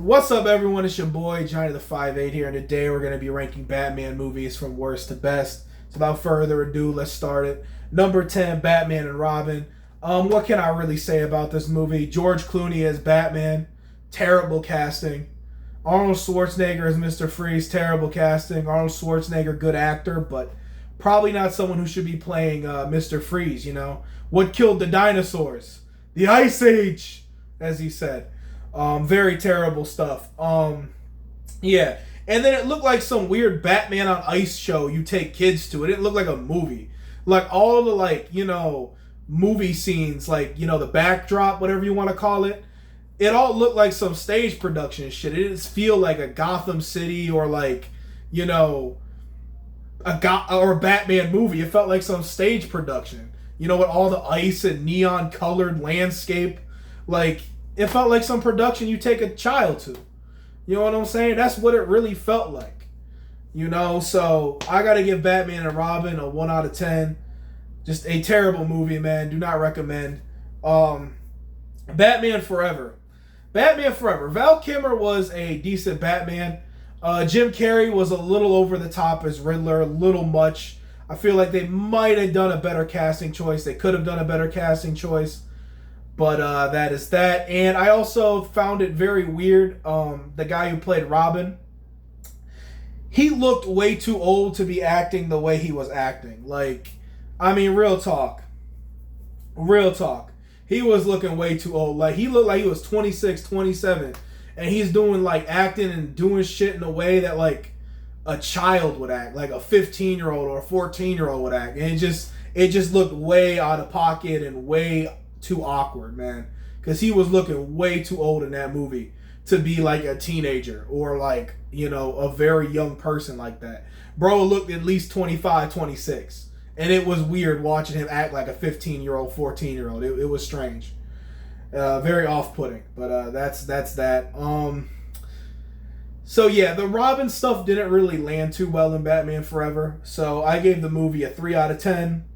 What's up, everyone? It's your boy Johnny the 5'8" here, and today we're going to be ranking Batman movies from worst to best. So, without further ado, let's start it. Number 10, Batman and Robin. What can I really say about this movie? George Clooney as Batman, terrible casting. Arnold Schwarzenegger as Mr. Freeze, terrible casting. Arnold Schwarzenegger, good actor, but probably not someone who should be playing Mr. Freeze. You know what killed the dinosaurs? The Ice Age, as he said. Very terrible stuff. Yeah. And then it looked like some weird Batman on Ice show you take kids to. It didn't look like a movie. Like all the movie scenes, the backdrop, whatever you want to call it, it all looked like some stage production shit. It didn't feel like a Gotham City or a Batman movie. It felt like some stage production. With all the ice and neon colored landscape. It felt like some production you take a child to. You know what I'm saying? That's what it really felt like. So I got to give Batman and Robin a 1 out of 10. Just a terrible movie, man. Do not recommend. Batman Forever. Batman Forever. Val Kilmer was a decent Batman. Jim Carrey was a little over the top as Riddler, a little much. I feel like they might have done a better casting choice. They could have done a better casting choice. But that is that. And I also found it very weird. The guy who played Robin, he looked way too old to be acting the way he was acting. Real talk. Real talk. He was looking way too old. He looked like he was 26, 27. And he's doing, acting and doing shit in a way that, a child would act. Like a 15-year-old or a 14-year-old would act. And it just looked way out of pocket and way too awkward, man, because he was looking way too old in that movie to be a teenager or a very young person like that. Bro looked at least 25, 26, and it was weird watching him act like a 15-year-old, 14-year-old. It was strange, very off-putting. But that's that. So yeah, the Robin stuff didn't really land too well in Batman Forever, so I gave the movie a 3 out of 10.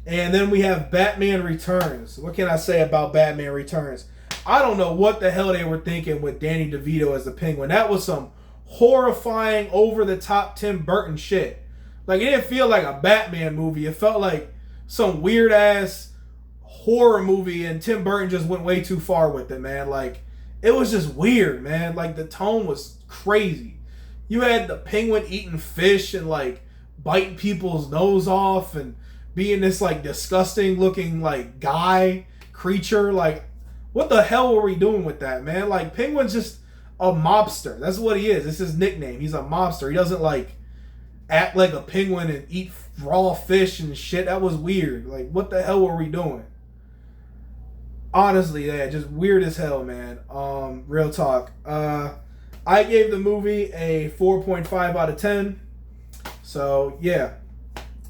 And then we have Batman Returns. What can I say about Batman Returns? I don't know what the hell they were thinking with Danny DeVito as the Penguin. That was some horrifying, over-the-top Tim Burton shit. It didn't feel like a Batman movie. It felt like some weird-ass horror movie, and Tim Burton just went way too far with it, man. It was just weird, man. The tone was crazy. You had the Penguin eating fish and, biting people's nose off and being this disgusting looking guy creature. What the hell were we doing with that, man? Penguin's just a mobster. That's what he is. It's his nickname. He's a mobster. He doesn't act like a penguin and eat raw fish and shit. That was weird. What the hell were we doing? Honestly, yeah, just weird as hell, man. Real talk. I gave the movie a 4.5 out of 10. So yeah.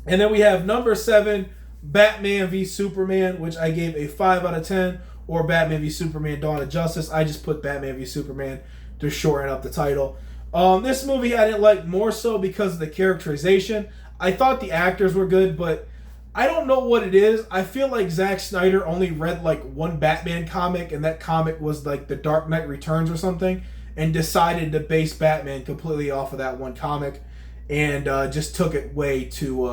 And then we have number 7, Batman v Superman, which I gave a 5 out of 10, or Batman v Superman Dawn of Justice. I just put Batman v Superman to shorten up the title. This movie I didn't like more so because of the characterization. I thought the actors were good, but I don't know what it is. I feel like Zack Snyder only read one Batman comic, and that comic was The Dark Knight Returns or something, and decided to base Batman completely off of that one comic. And just took it way too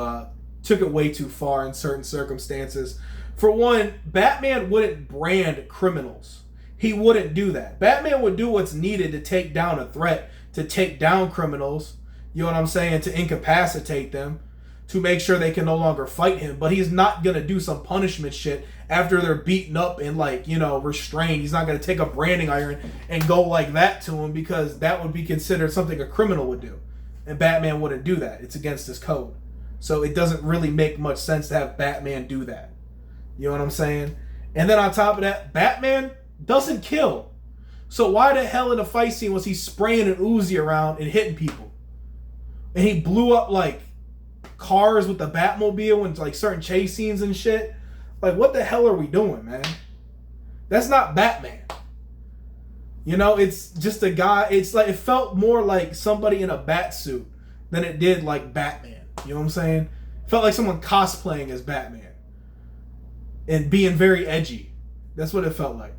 far in certain circumstances. For one, Batman wouldn't brand criminals. He wouldn't do that. Batman would do what's needed to take down a threat, to take down criminals. You know what I'm saying? To incapacitate them, to make sure they can no longer fight him. But he's not gonna do some punishment shit after they're beaten up and restrained. He's not gonna take a branding iron and go like that to him, because that would be considered something a criminal would do. And Batman wouldn't do that. It's against his code. So it doesn't really make much sense to have Batman do that. You know what I'm saying? And then on top of that, Batman doesn't kill. So why the hell in the fight scene was he spraying an Uzi around and hitting people? And he blew up cars with the Batmobile and certain chase scenes and shit. What the hell are we doing, man? That's not Batman. It's just a guy. It's it felt more like somebody in a bat suit than it did like Batman. You know what I'm saying? It felt like someone cosplaying as Batman and being very edgy. That's what it felt like.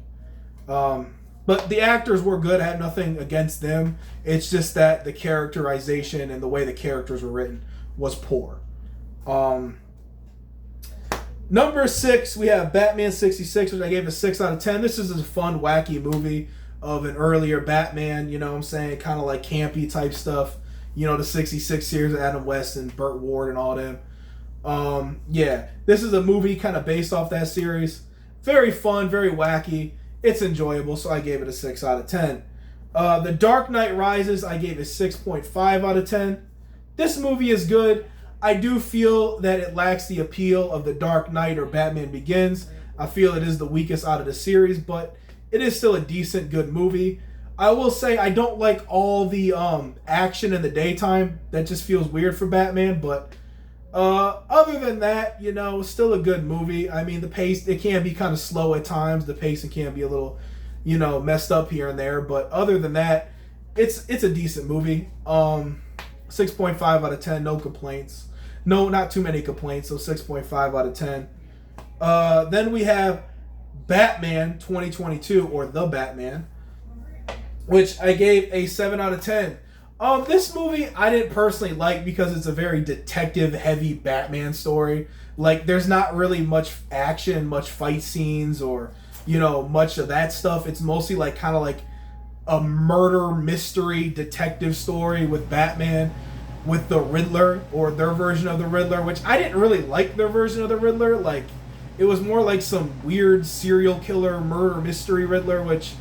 But the actors were good. I had nothing against them. It's just that the characterization and the way the characters were written was poor. Number 6, we have Batman 66, which I gave a 6 out of 10. This is a fun, wacky movie of an earlier Batman, you know what I'm saying? Kind of like campy type stuff. You know, the 66 series of Adam West and Burt Ward and all them. Yeah, this is a movie kind of based off that series. Very fun, very wacky. It's enjoyable, so I gave it a 6 out of 10. The Dark Knight Rises, I gave it 6.5 out of 10. This movie is good. I do feel that it lacks the appeal of The Dark Knight or Batman Begins. I feel it is the weakest out of the series, but it is still a decent, good movie. I will say I don't like all the action in the daytime. That just feels weird for Batman, but other than that, you know, still a good movie. I mean, the pace, it can be kind of slow at times. The pacing can be a little, you know, messed up here and there, but other than that, it's a decent movie. 6.5 out of 10, no complaints. No, not too many complaints, so 6.5 out of 10. Then we have Batman 2022, or The Batman, which I gave a 7 out of 10. This movie I didn't personally like because it's a very detective-heavy Batman story. Like, there's not really much action, much fight scenes, or, you know, much of that stuff. It's mostly like kind of like a murder mystery detective story with Batman, with the Riddler, or their version of the Riddler, which I didn't really like their version of the Riddler. Like, it was more like some weird serial killer murder mystery Riddler, which,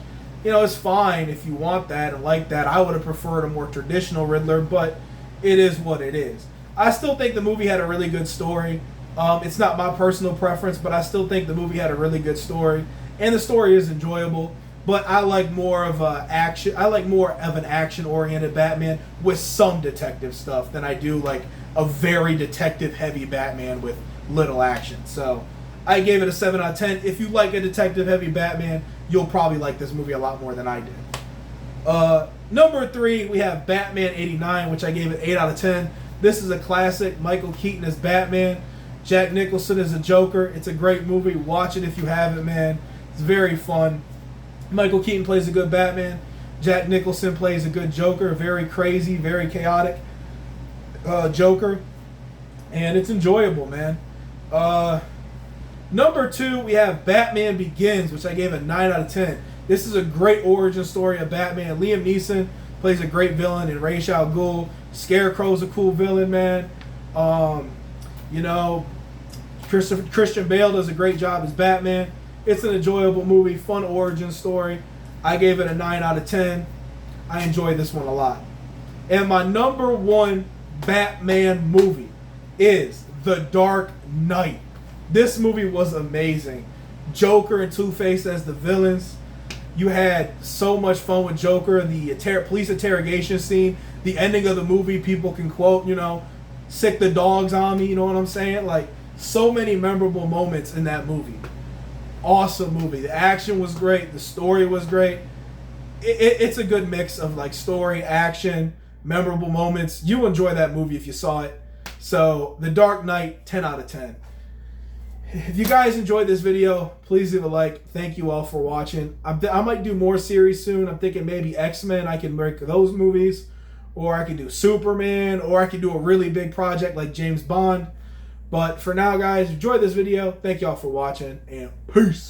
you know, is fine if you want that and like that. I would have preferred a more traditional Riddler, but it is what it is. I still think the movie had a really good story. It's not my personal preference, but I still think the movie had a really good story, and the story is enjoyable. But I like more of action. I like more of an action-oriented Batman with some detective stuff than I do like a very detective-heavy Batman with little action. So I gave it a 7 out of 10. If you like a detective-heavy Batman, you'll probably like this movie a lot more than I did. Number 3, we have Batman 89, which I gave it 8 out of 10. This is a classic. Michael Keaton is Batman. Jack Nicholson is a Joker. It's a great movie. Watch it if you haven't, man. It's very fun. Michael Keaton plays a good Batman. Jack Nicholson plays a good Joker. Very crazy, very chaotic Joker. And it's enjoyable, man. Number 2, we have Batman Begins, which I gave a 9 out of 10. This is a great origin story of Batman. Liam Neeson plays a great villain in Ra's al Ghul. Scarecrow's a cool villain, man. You know, Christian Bale does a great job as Batman. It's an enjoyable movie, fun origin story. I gave it a 9 out of 10. I enjoyed this one a lot. And my number 1 Batman movie is The Dark Knight. This movie was amazing. Joker and Two-Face as the villains. You had so much fun with Joker. The police interrogation scene. The ending of the movie, people can quote, you know, "Sick the dogs on me," you know what I'm saying? Like, so many memorable moments in that movie. Awesome movie. The action was great. The story was great. It's a good mix of like story, action, memorable moments. You enjoy that movie if you saw it. So, The Dark Knight, 10 out of 10. If you guys enjoyed this video, please leave a like. Thank you all for watching. I might do more series soon. I'm thinking maybe X-Men. I can make those movies. Or I could do Superman. Or I could do a really big project like James Bond. But for now, guys, enjoy this video. Thank y'all for watching, and peace.